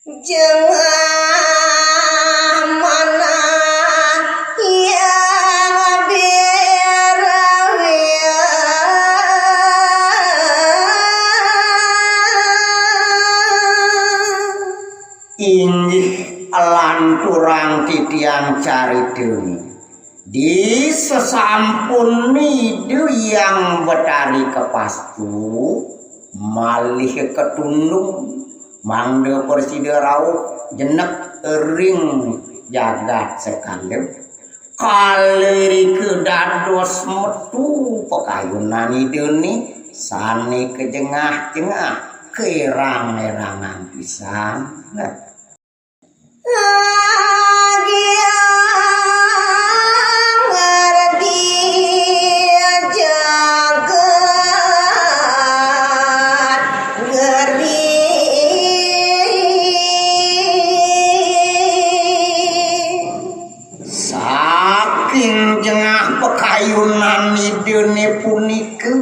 Jangan mana yang berawia inggih lanturang titiang cari deui di sesampun nidu yang betari kepastu malih ketundung mangde persida rauh jenek ering jagat sekalian kaleri kedados metu pekayunan ideni sani kejengah-jengah kerang-erangan pisan pekayunan idene punika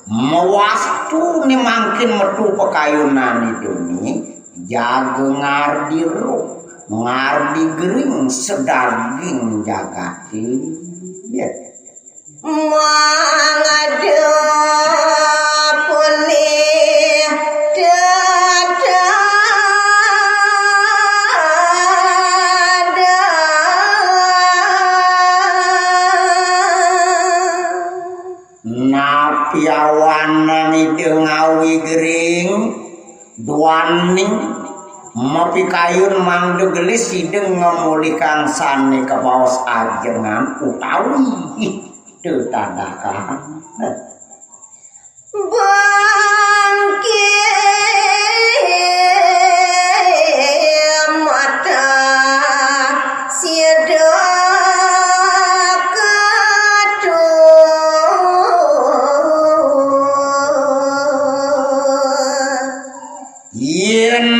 mewastu ni mangkin metu pekayunan idene jaga ngardi ro ngardi gering sedaging jagati ya mangado pulih piawanan itu ngawi gering duaning mapi kayun mangde gelis sideng ngemulikan sane ke bawas ajengan utawi teu tadakan bangke mata siada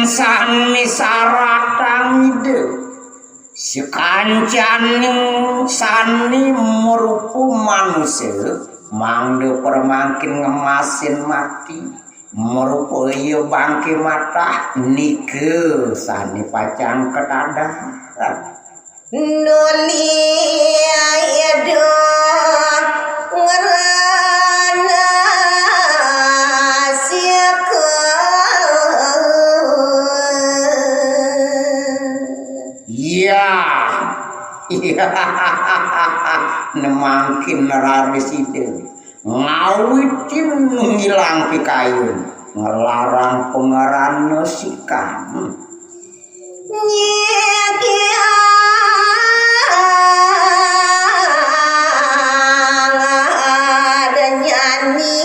sani saratang ide sekancaning sani merupu manusia mangde permangkin ngemasin mati merupu iya bangke mata nike sani pacang ketada noli ayado ngerana siaka iya nemangkin neraris itu ngawitin ngilang pikayun ngelarang pengeran nasikan ada nyanyi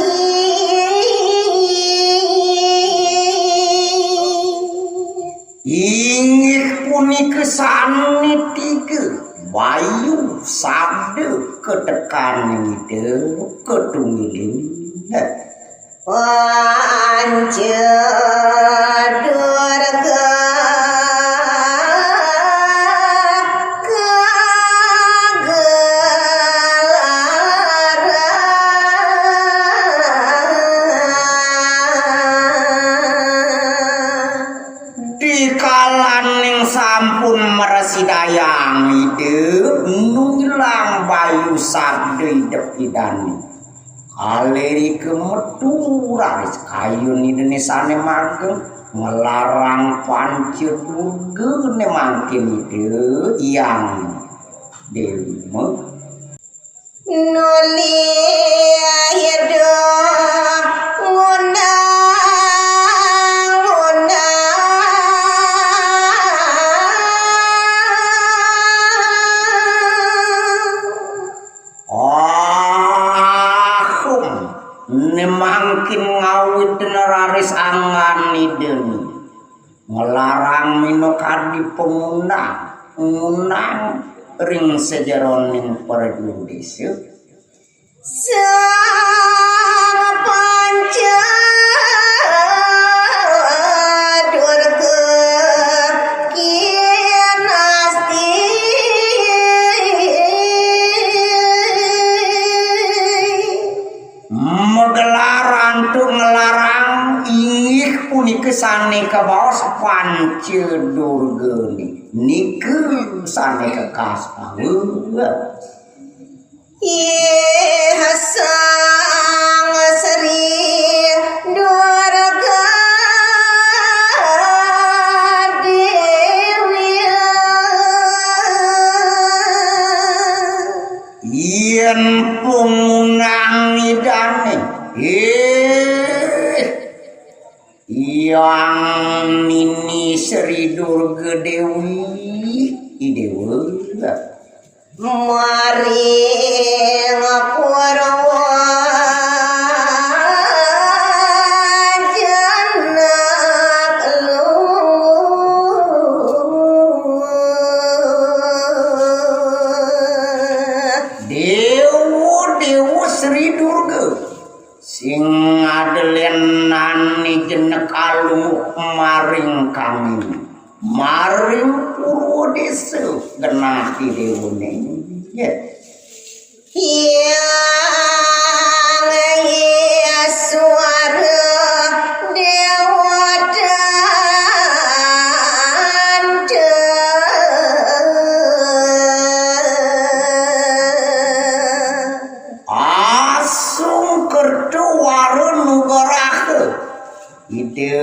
ingin punika sani tiga bayu sabde ketekan ide ketungilin panca durga sampun meresidayang ide ngilang bayu sabde idep idani kaleri kemetu raris kayun idene sane mageng ngelarang panci durga ne mangkin ide yang dewi noli ayado mangkin ngawit neraris angan ideni ngelarang minokadi pengundang ring sejeroning perjudis sang panca durga kian asti megelaran tu ngelarang ingih punika saneka baos pancedurgeni nikeun saneka kaspaheula Ye hasang sering durga dewi yen pungunang idane yang nini Sri Durga Dewi idewa maring purwa janak Dewa Sri Durga sing adelenani jenek alung maring kami maring Purwodesa genah di dewone ya yang suara dewa asung kertuara nugarake ide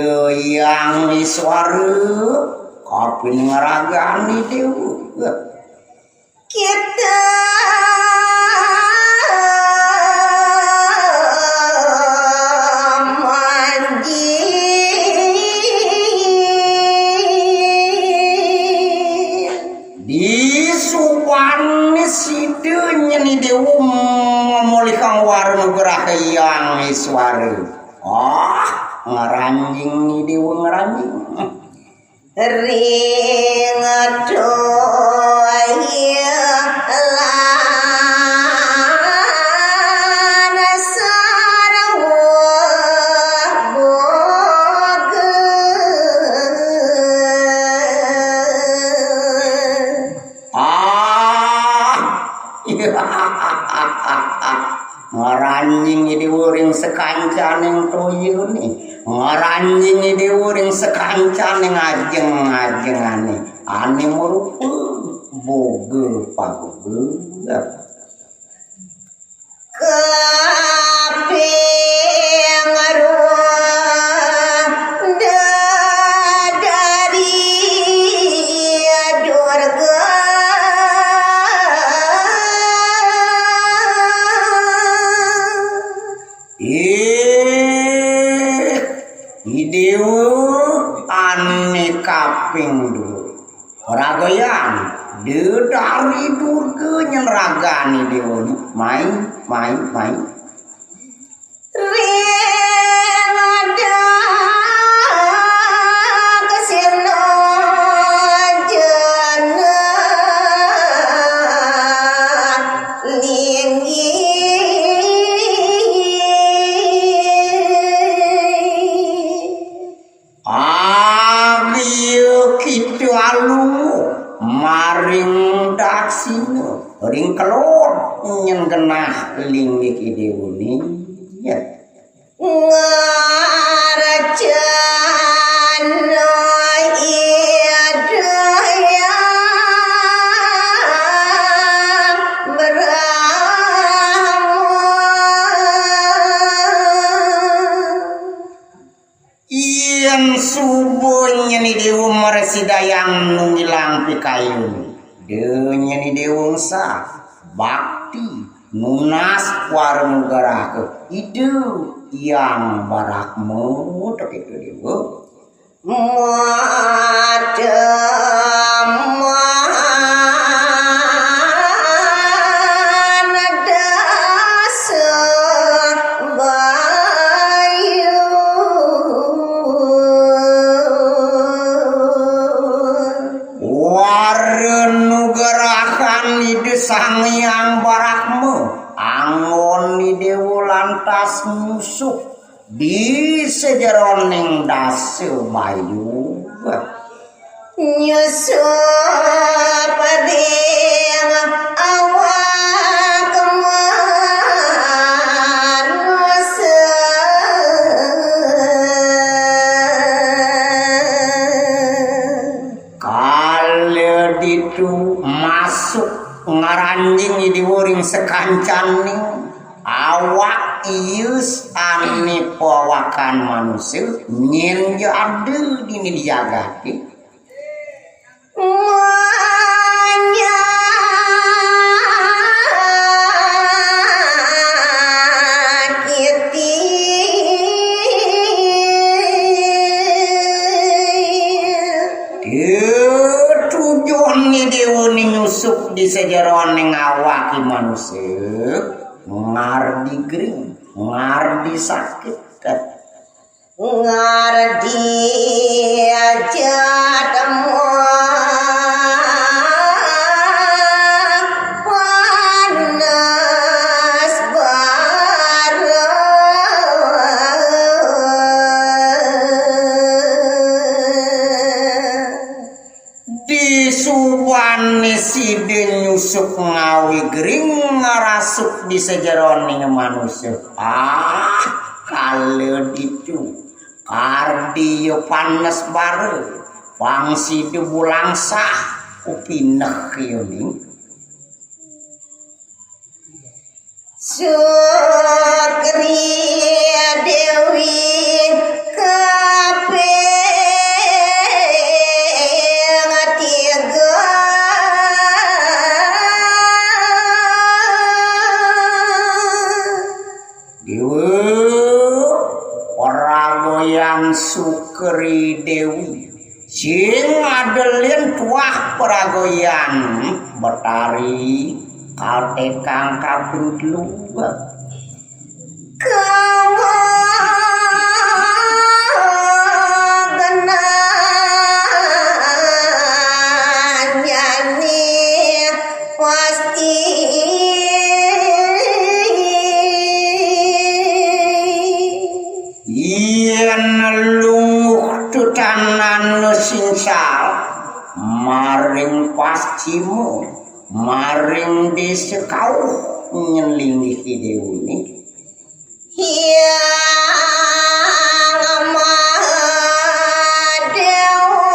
yang iswara kapin ngaragani dewa kita di suwani sidenya ni dewa memulikan warna gerah yang iswara ngaranjing ni dewa ngaranjing ring doya lan sarwa boga ngaranjing di uring sekancaning toyo nih ngaranjing di uring sekancaning ajeng-ajengane ane murupa boga pagoga kaping dari durga idewa ane kaping dulu ragayan dari durga nyenragani dewa main ring ada kesino janak linggi kitu alungu maring daksina ring kelor nyen genah linggih ideuni ya ngarajana idaya yen subuhnya ni dewa meresidayang nungilang pikayun denya ni dewa sa bakti nunas warung garake ide yang barakmu tok itu dewa sang yang barakmu angon ni dewa lantas musuk di sejeroning dase bayu nyusup ding awak manusia ngaranjing di wuring sekancaning awak ius ane pawakan manusia nyen jadu dini dijaga nyusuk di sejeroning awak manusia ngardi gering ngardi sakit ngardi aja temu panas Suwane side nyusuk ngawi gering ngarasuk di sejeroning manusia kalau itu kardio panas baru pangsi de bulang sah upinah keuning Sukri Dewi kape yang Sukri Dewi sing adelin tuah peragoyan betari kaltekang kabrut luwak kamu genang nyanyi pasti tutanan sinsal maring pascimu maring desa kau nyelingi dewi yang madewa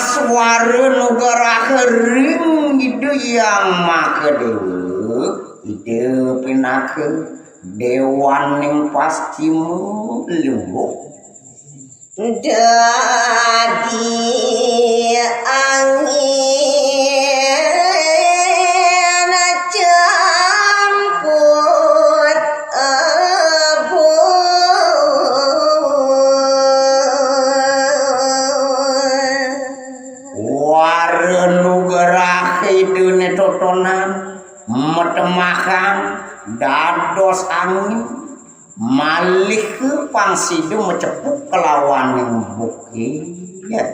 suara negara kering itu yang maka dewa itu pinake dewan yang pasti lembut dadi angin campur abu Idune totonan metemakan dados angin malih ke pangsidu mecepuk kelawan yang buki ya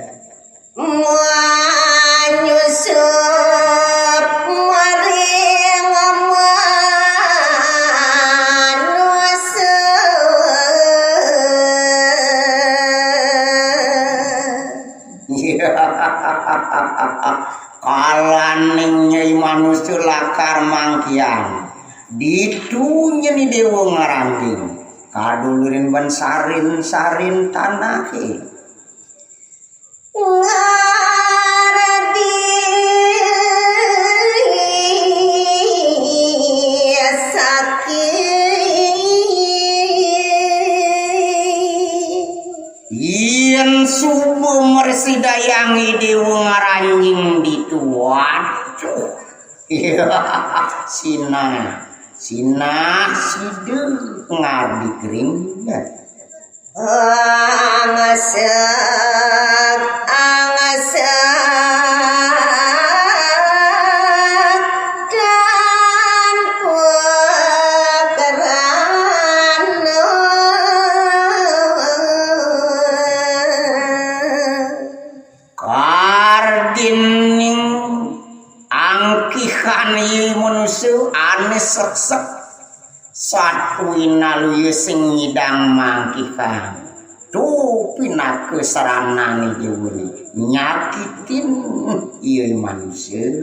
menyusup maring manusia kalaning nyai manusia lakar mangkian ditunya ni dewa ngarangging kadulurin ban sarin tanah ngaradi sakit yen subuh mersidayangi dewa ngaranjing dituwaduh sinah side ngadi kering angasak dan pekeran kardining angkihan ye manusia ane seksek satu inalu sing ngidang mangkikan tuh pinake saranane jewuri nyakitin ieu manusia